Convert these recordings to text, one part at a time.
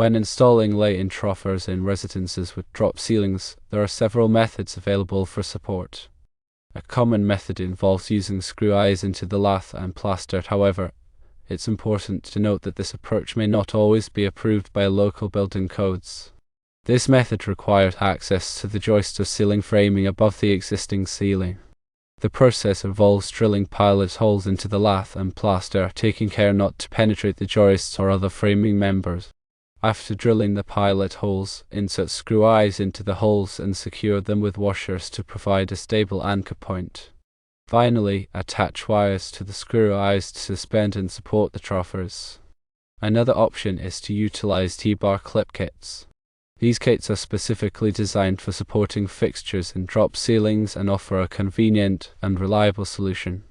When installing lay-in troffers in residences with drop ceilings, there are several methods available for support. A common method involves using screw eyes into the lath and plaster. However, it's important to note that this approach may not always be approved by local building codes. This method requires access to the joist or ceiling framing above the existing ceiling. The process involves drilling pilot holes into the lath and plaster, taking care not to penetrate the joists or other framing members. After drilling the pilot holes, insert screw eyes into the holes and secure them with washers to provide a stable anchor point. Finally, attach wires to the screw eyes to suspend and support the troffers. Another option is to utilize T-bar clip kits. These kits are specifically designed for supporting fixtures in drop ceilings and offer a convenient and reliable solution.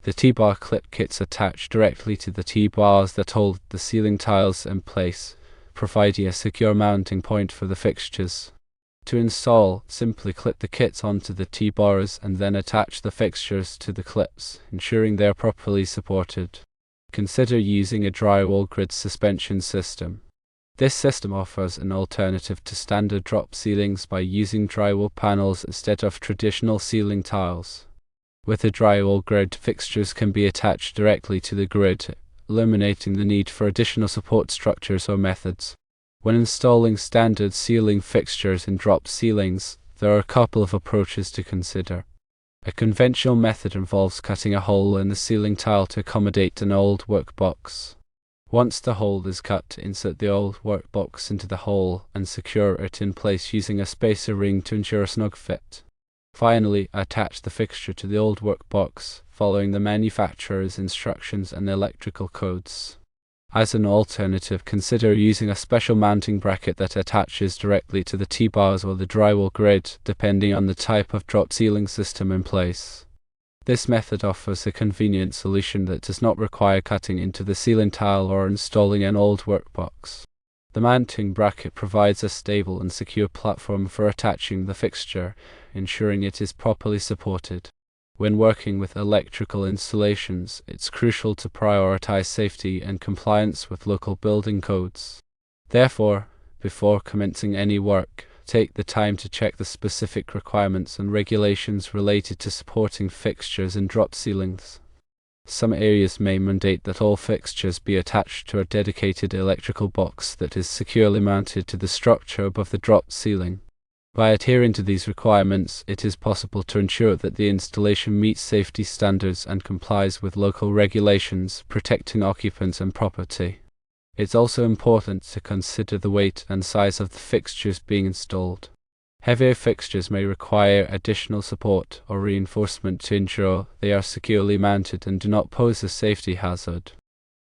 The T-bar clip kits attach directly to the T-bars that hold the ceiling tiles in place, providing a secure mounting point for the fixtures. To install, simply clip the kits onto the T-bars and then attach the fixtures to the clips, ensuring they are properly supported. Consider using a drywall grid suspension system. This system offers an alternative to standard drop ceilings by using drywall panels instead of traditional ceiling tiles. With a drywall grid, fixtures can be attached directly to the grid, eliminating the need for additional support structures or methods. When installing standard ceiling fixtures in drop ceilings, there are a couple of approaches to consider. A conventional method involves cutting a hole in the ceiling tile to accommodate an old workbox. Once the hole is cut, insert the old workbox into the hole and secure it in place using a spacer ring to ensure a snug fit. Finally, attach the fixture to the old workbox, following the manufacturer's instructions and electrical codes. As an alternative, consider using a special mounting bracket that attaches directly to the T-bars or the drywall grid, depending on the type of drop ceiling system in place. This method offers a convenient solution that does not require cutting into the ceiling tile or installing an old workbox. The mounting bracket provides a stable and secure platform for attaching the fixture, ensuring it is properly supported. When working with electrical installations, it's crucial to prioritize safety and compliance with local building codes. Therefore, before commencing any work, take the time to check the specific requirements and regulations related to supporting fixtures in drop ceilings. Some areas may mandate that all fixtures be attached to a dedicated electrical box that is securely mounted to the structure above the drop ceiling. By adhering to these requirements, it is possible to ensure that the installation meets safety standards and complies with local regulations, protecting occupants and property. It's also important to consider the weight and size of the fixtures being installed. Heavier fixtures may require additional support or reinforcement to ensure they are securely mounted and do not pose a safety hazard.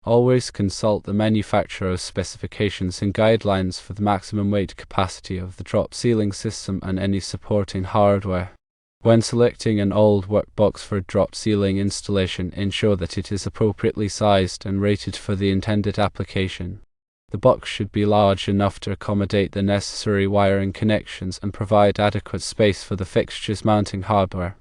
Always consult the manufacturer's specifications and guidelines for the maximum weight capacity of the drop ceiling system and any supporting hardware. When selecting an old workbox for drop ceiling installation, ensure that it is appropriately sized and rated for the intended application. The box should be large enough to accommodate the necessary wiring connections and provide adequate space for the fixture's mounting hardware.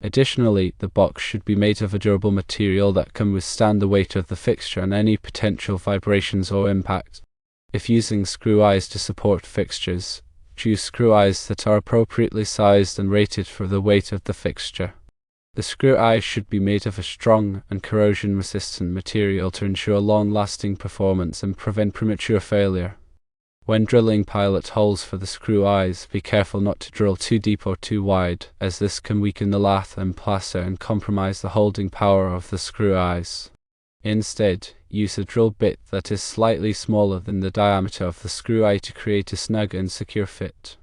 Additionally, the box should be made of a durable material that can withstand the weight of the fixture and any potential vibrations or impact. If using screw eyes to support fixtures, choose screw eyes that are appropriately sized and rated for the weight of the fixture. The screw eyes should be made of a strong and corrosion-resistant material to ensure long-lasting performance and prevent premature failure. When drilling pilot holes for the screw eyes, be careful not to drill too deep or too wide, as this can weaken the lath and plaster and compromise the holding power of the screw eyes. Instead, use a drill bit that is slightly smaller than the diameter of the screw eye to create a snug and secure fit.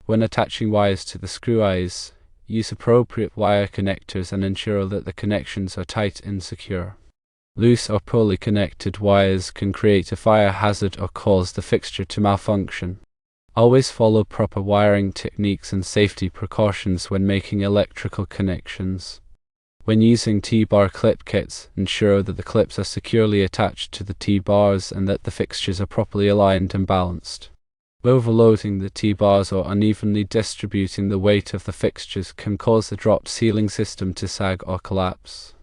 When attaching wires to the screw eyes, use appropriate wire connectors and ensure that the connections are tight and secure. Loose or poorly connected wires can create a fire hazard or cause the fixture to malfunction. Always follow proper wiring techniques and safety precautions when making electrical connections. When using T-bar clip kits, ensure that the clips are securely attached to the T-bars and that the fixtures are properly aligned and balanced. Overloading the T-bars or unevenly distributing the weight of the fixtures can cause the drop ceiling system to sag or collapse.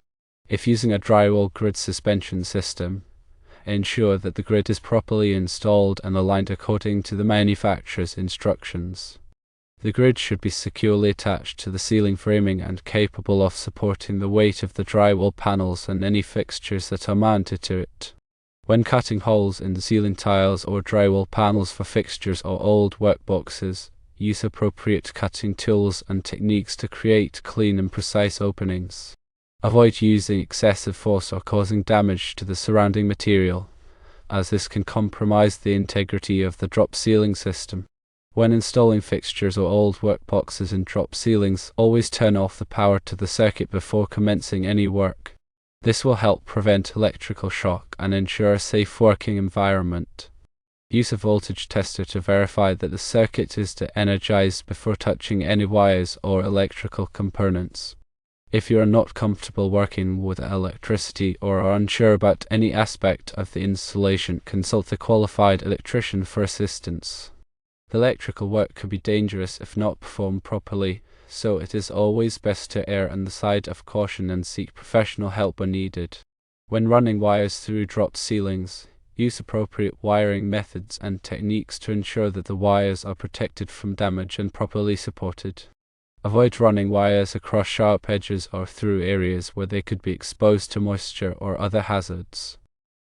If using a drywall grid suspension system, ensure that the grid is properly installed and aligned according to the manufacturer's instructions. The grid should be securely attached to the ceiling framing and capable of supporting the weight of the drywall panels and any fixtures that are mounted to it. When cutting holes in the ceiling tiles or drywall panels for fixtures or old workboxes, use appropriate cutting tools and techniques to create clean and precise openings. Avoid using excessive force or causing damage to the surrounding material, as this can compromise the integrity of the drop ceiling system. When installing fixtures or old workboxes in drop ceilings, always turn off the power to the circuit before commencing any work. This will help prevent electrical shock and ensure a safe working environment. Use a voltage tester to verify that the circuit is energized before touching any wires or electrical components. If you are not comfortable working with electricity or are unsure about any aspect of the installation, consult a qualified electrician for assistance. The electrical work could be dangerous if not performed properly, so it is always best to err on the side of caution and seek professional help when needed. When running wires through dropped ceilings, use appropriate wiring methods and techniques to ensure that the wires are protected from damage and properly supported. Avoid running wires across sharp edges or through areas where they could be exposed to moisture or other hazards.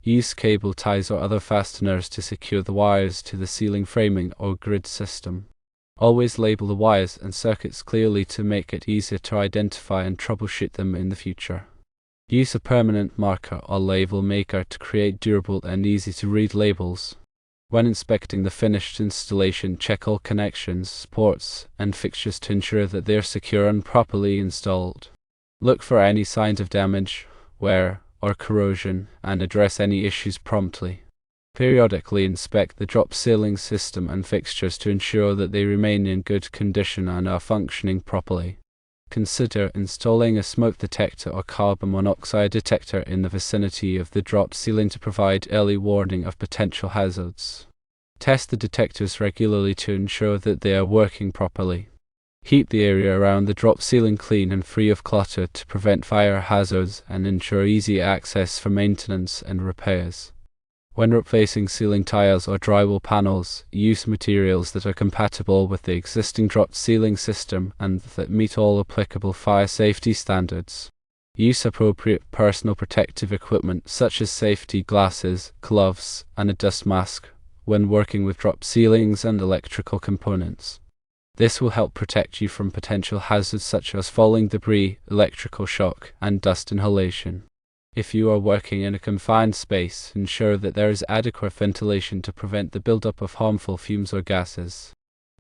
Use cable ties or other fasteners to secure the wires to the ceiling framing or grid system. Always label the wires and circuits clearly to make it easier to identify and troubleshoot them in the future. Use a permanent marker or label maker to create durable and easy-to-read labels. When inspecting the finished installation, check all connections, supports, and fixtures to ensure that they are secure and properly installed. Look for any signs of damage, wear, or corrosion, and address any issues promptly. Periodically inspect the drop ceiling system and fixtures to ensure that they remain in good condition and are functioning properly. Consider installing a smoke detector or carbon monoxide detector in the vicinity of the drop ceiling to provide early warning of potential hazards. Test the detectors regularly to ensure that they are working properly. Keep the area around the drop ceiling clean and free of clutter to prevent fire hazards and ensure easy access for maintenance and repairs. When replacing ceiling tiles or drywall panels, use materials that are compatible with the existing drop ceiling system and that meet all applicable fire safety standards. Use appropriate personal protective equipment such as safety glasses, gloves, and a dust mask when working with drop ceilings and electrical components. This will help protect you from potential hazards such as falling debris, electrical shock, and dust inhalation. If you are working in a confined space, ensure that there is adequate ventilation to prevent the buildup of harmful fumes or gases.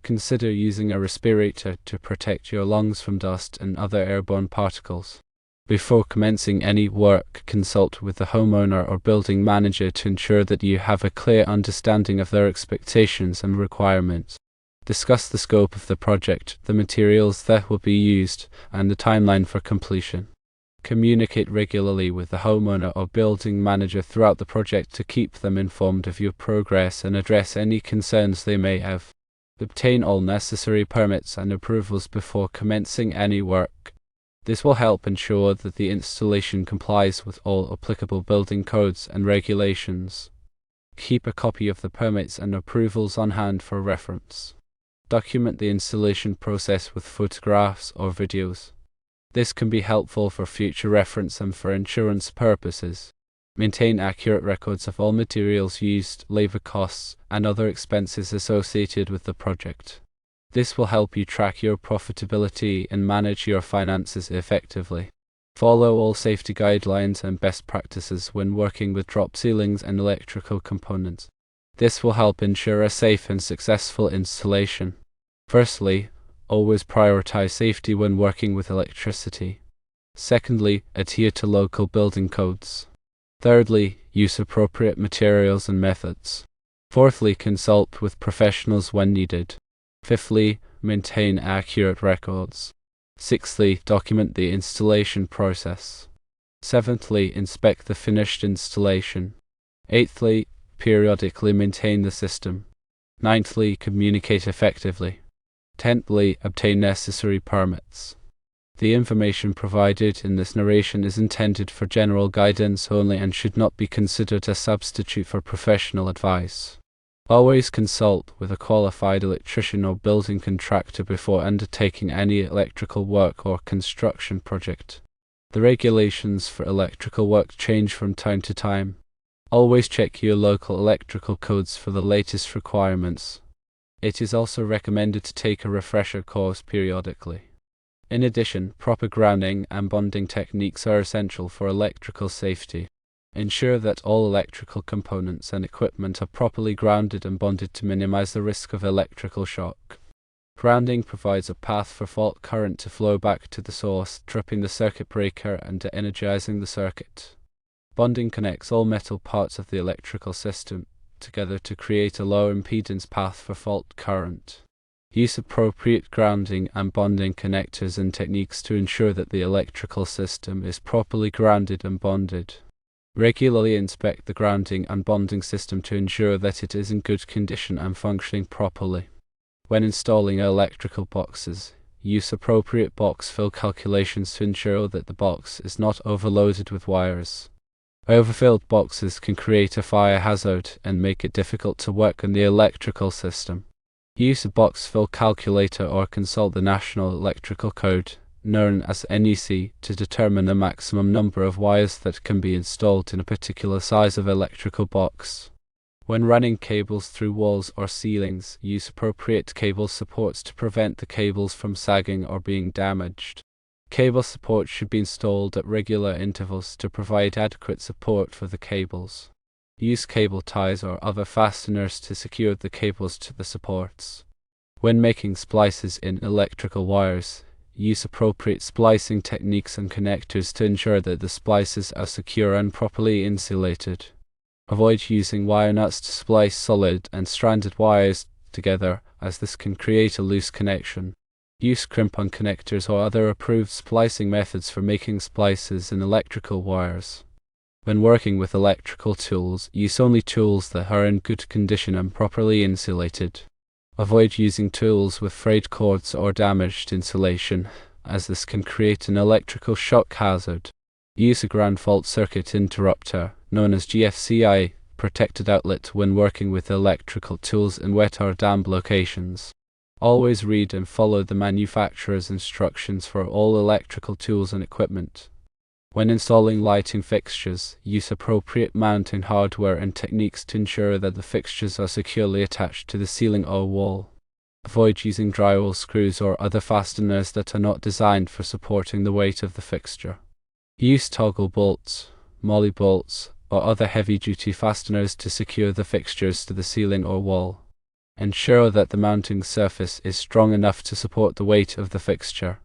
Consider using a respirator to protect your lungs from dust and other airborne particles. Before commencing any work, consult with the homeowner or building manager to ensure that you have a clear understanding of their expectations and requirements. Discuss the scope of the project, the materials that will be used, and the timeline for completion. Communicate regularly with the homeowner or building manager throughout the project to keep them informed of your progress and address any concerns they may have. Obtain all necessary permits and approvals before commencing any work. This will help ensure that the installation complies with all applicable building codes and regulations. Keep a copy of the permits and approvals on hand for reference. Document the installation process with photographs or videos. This can be helpful for future reference and for insurance purposes. Maintain accurate records of all materials used, labor costs, and other expenses associated with the project. This will help you track your profitability and manage your finances effectively. Follow all safety guidelines and best practices when working with drop ceilings and electrical components. This will help ensure a safe and successful installation. Firstly, always prioritize safety when working with electricity. Secondly, adhere to local building codes. Thirdly, use appropriate materials and methods. Fourthly, consult with professionals when needed. Fifthly, maintain accurate records. Sixthly, document the installation process. Seventhly, inspect the finished installation. Eighthly, periodically maintain the system. Ninthly, communicate effectively. Tenthly, obtain necessary permits. The information provided in this narration is intended for general guidance only and should not be considered a substitute for professional advice. Always consult with a qualified electrician or building contractor before undertaking any electrical work or construction project. The regulations for electrical work change from time to time. Always check your local electrical codes for the latest requirements. It is also recommended to take a refresher course periodically. In addition, proper grounding and bonding techniques are essential for electrical safety. Ensure that all electrical components and equipment are properly grounded and bonded to minimize the risk of electrical shock. Grounding provides a path for fault current to flow back to the source, tripping the circuit breaker and energizing the circuit. Bonding connects all metal parts of the electrical system together to create a low impedance path for fault current. Use appropriate grounding and bonding connectors and techniques to ensure that the electrical system is properly grounded and bonded. Regularly inspect the grounding and bonding system to ensure that it is in good condition and functioning properly. When installing electrical boxes, use appropriate box fill calculations to ensure that the box is not overloaded with wires. Overfilled boxes can create a fire hazard and make it difficult to work on the electrical system. Use a box fill calculator or consult the National Electrical Code, known as NEC, to determine the maximum number of wires that can be installed in a particular size of electrical box. When running cables through walls or ceilings, use appropriate cable supports to prevent the cables from sagging or being damaged. Cable support should be installed at regular intervals to provide adequate support for the cables. Use cable ties or other fasteners to secure the cables to the supports. When making splices in electrical wires, use appropriate splicing techniques and connectors to ensure that the splices are secure and properly insulated. Avoid using wire nuts to splice solid and stranded wires together, as this can create a loose connection. Use crimp-on connectors or other approved splicing methods for making splices in electrical wires. When working with electrical tools, use only tools that are in good condition and properly insulated. Avoid using tools with frayed cords or damaged insulation, as this can create an electrical shock hazard. Use a ground fault circuit interrupter, known as GFCI, protected outlet when working with electrical tools in wet or damp locations. Always read and follow the manufacturer's instructions for all electrical tools and equipment. When installing lighting fixtures, use appropriate mounting hardware and techniques to ensure that the fixtures are securely attached to the ceiling or wall. Avoid using drywall screws or other fasteners that are not designed for supporting the weight of the fixture. Use toggle bolts, molly bolts, or other heavy-duty fasteners to secure the fixtures to the ceiling or wall. Ensure that the mounting surface is strong enough to support the weight of the fixture.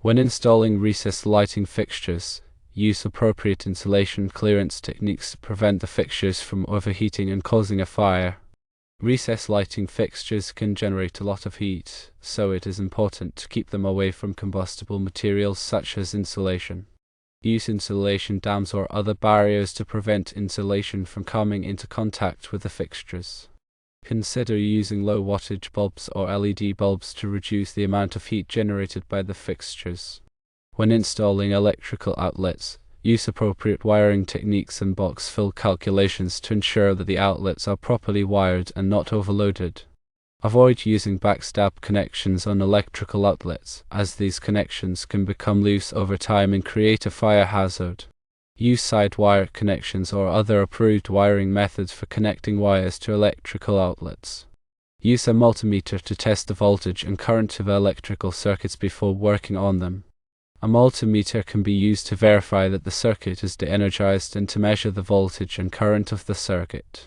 When installing recessed lighting fixtures, use appropriate insulation clearance techniques to prevent the fixtures from overheating and causing a fire. Recessed lighting fixtures can generate a lot of heat, so it is important to keep them away from combustible materials such as insulation. Use insulation dams or other barriers to prevent insulation from coming into contact with the fixtures. Consider using low wattage bulbs or LED bulbs to reduce the amount of heat generated by the fixtures. When installing electrical outlets, use appropriate wiring techniques and box fill calculations to ensure that the outlets are properly wired and not overloaded. Avoid using backstab connections on electrical outlets, as these connections can become loose over time and create a fire hazard. Use side wire connections or other approved wiring methods for connecting wires to electrical outlets. Use a multimeter to test the voltage and current of electrical circuits before working on them. A multimeter can be used to verify that the circuit is de-energized and to measure the voltage and current of the circuit.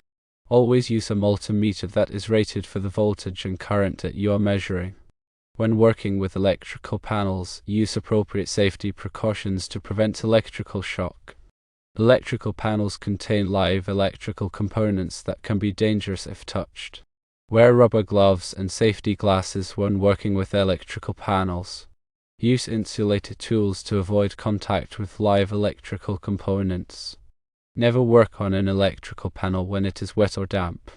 Always use a multimeter that is rated for the voltage and current that you are measuring. When working with electrical panels, use appropriate safety precautions to prevent electrical shock. Electrical panels contain live electrical components that can be dangerous if touched. Wear rubber gloves and safety glasses when working with electrical panels. Use insulated tools to avoid contact with live electrical components. Never work on an electrical panel when it is wet or damp.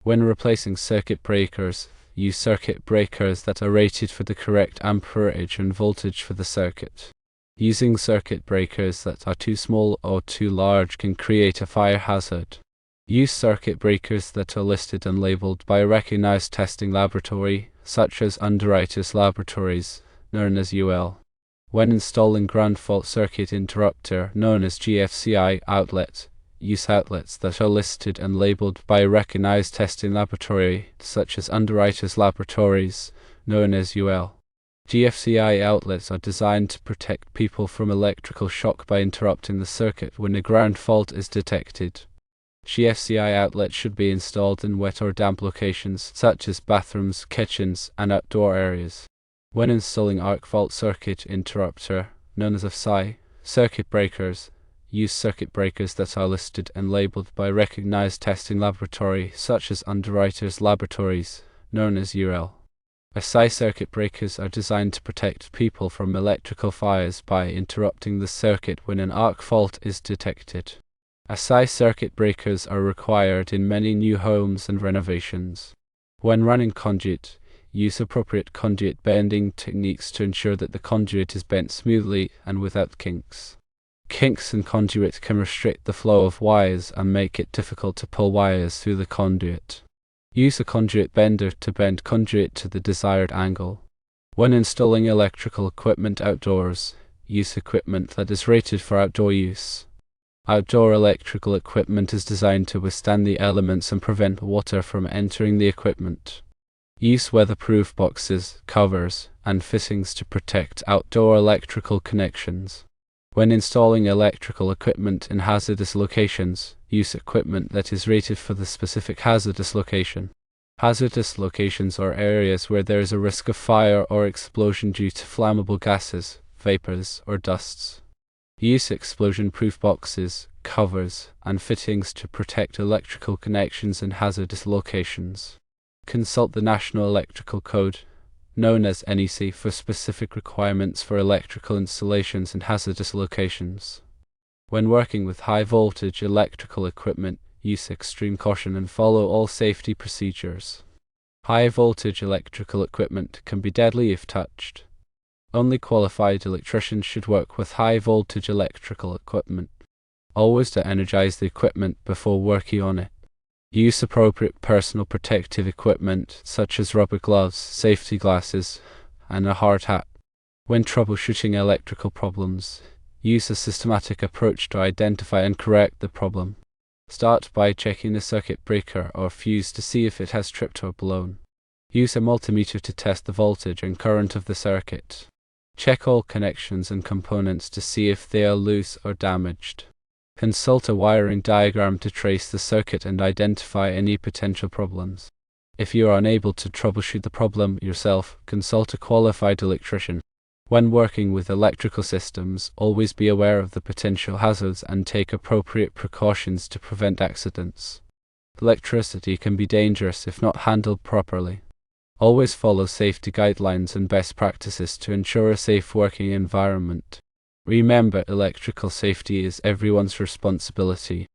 When replacing circuit breakers, use circuit breakers that are rated for the correct amperage and voltage for the circuit. Using circuit breakers that are too small or too large can create a fire hazard. Use circuit breakers that are listed and labeled by a recognized testing laboratory, such as Underwriters Laboratories, known as UL. When installing ground fault circuit interrupter, known as GFCI outlet, use outlets that are listed and labeled by a recognized testing laboratory, such as Underwriters Laboratories, known as UL. GFCI outlets are designed to protect people from electrical shock by interrupting the circuit when a ground fault is detected. GFCI outlets should be installed in wet or damp locations, such as bathrooms, kitchens, and outdoor areas. When installing arc fault circuit interrupter, known as FSI, circuit breakers, use circuit breakers that are listed and labeled by recognized testing laboratory, such as Underwriters Laboratories, known as UL. FSI circuit breakers are designed to protect people from electrical fires by interrupting the circuit when an arc fault is detected. FSI circuit breakers are required in many new homes and renovations. When running conduit, use appropriate conduit bending techniques to ensure that the conduit is bent smoothly and without kinks. Kinks in conduit can restrict the flow of wires and make it difficult to pull wires through the conduit. Use a conduit bender to bend conduit to the desired angle. When installing electrical equipment outdoors, use equipment that is rated for outdoor use. Outdoor electrical equipment is designed to withstand the elements and prevent water from entering the equipment. Use weatherproof boxes, covers, and fittings to protect outdoor electrical connections. When installing electrical equipment in hazardous locations, use equipment that is rated for the specific hazardous location. Hazardous locations are areas where there is a risk of fire or explosion due to flammable gases, vapors, or dusts. Use explosion-proof boxes, covers, and fittings to protect electrical connections in hazardous locations. Consult the National Electrical Code, known as NEC, for specific requirements for electrical installations in hazardous locations. When working with high-voltage electrical equipment, use extreme caution and follow all safety procedures. High-voltage electrical equipment can be deadly if touched. Only qualified electricians should work with high-voltage electrical equipment. Always de-energize the equipment before working on it. Use appropriate personal protective equipment, such as rubber gloves, safety glasses, and a hard hat. When troubleshooting electrical problems, use a systematic approach to identify and correct the problem. Start by checking the circuit breaker or fuse to see if it has tripped or blown. Use a multimeter to test the voltage and current of the circuit. Check all connections and components to see if they are loose or damaged. Consult a wiring diagram to trace the circuit and identify any potential problems. If you are unable to troubleshoot the problem yourself, consult a qualified electrician. When working with electrical systems, always be aware of the potential hazards and take appropriate precautions to prevent accidents. Electricity can be dangerous if not handled properly. Always follow safety guidelines and best practices to ensure a safe working environment. Remember, electrical safety is everyone's responsibility.